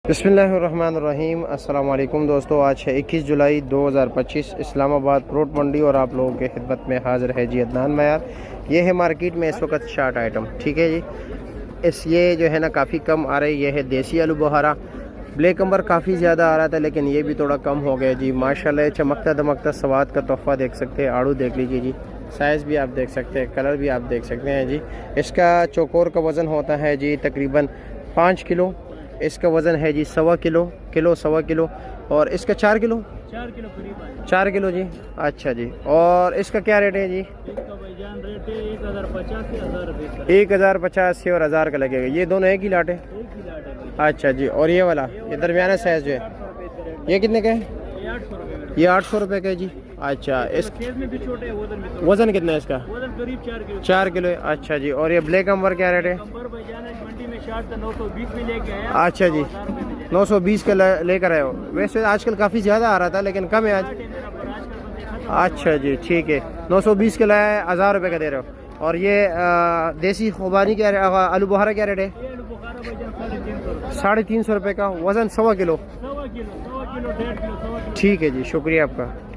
बिस्मिल्लाहिर्रहमानिर्रहीम। अस्सलाम वालेकुम दोस्तों, आज है 21 जुलाई 2025। इस्लामाबाद फ्रूट मंडी और आप लोगों के खिदमत में हाज़िर है जी अदनान मयार। ये है मार्केट में इस वक्त शार्ट आइटम, ठीक है जी। ये जो है ना काफ़ी कम आ रही, ये है देसी आलू बुखारा। ब्लैक अंबर काफ़ी ज़्यादा आ रहा था लेकिन ये भी थोड़ा कम हो गया जी। माशाल्लाह चमकता दमकता स्वाद का तोहफ़ा देख सकते हैं। आड़ू देख लीजिए जी, साइज़ भी आप देख सकते हैं, कलर भी आप देख सकते हैं जी। इसका चौकोर का वज़न होता है जी तकरीबन 5 किलो। इसका वज़न है जी 1.25 किलो और इसका 4 किलो करीब 4 किलो जी। अच्छा जी, और इसका क्या रेट है जी? इसका भाईजान रेट है 1050 से 1000 रुपये। 1050 से और 1000 का लगेगा। ये दोनों एक ही लाट है? एक ही लाट है भाई। अच्छा जी, और ये वाला ये दरमियाना साइज़ जो है 800 रुपये से रेट ये कितने का है? ये 800 रुपये। ये 800 रुपये का है जी। अच्छा, इस साइज में भी छोटे है, वजन भी थोड़ा। वज़न कितना है इसका? वजन करीब 4 किलो। 4 किलो है। अच्छा जी, और ये ब्लैक अंबर क्या रेट है? कंबर भाईजान आज मंडी में शार्ट था 920 में लेके आया। अच्छा जी, 920 का लेकर आए हो। वैसे आजकल काफ़ी ज़्यादा आ रहा था लेकिन कम है आज। अच्छा जी, ठीक है। 920 के लाया है, 1000 रुपये का दे रहे हो। और ये देसी खुबानी क्या आलू बुखारा क्या रेट है? 350 रुपये का। वज़न 1.25 किलो। 1.25 kilo 1.5 kilo 1.5 kilo. ठीक है जी, शुक्रिया आपका।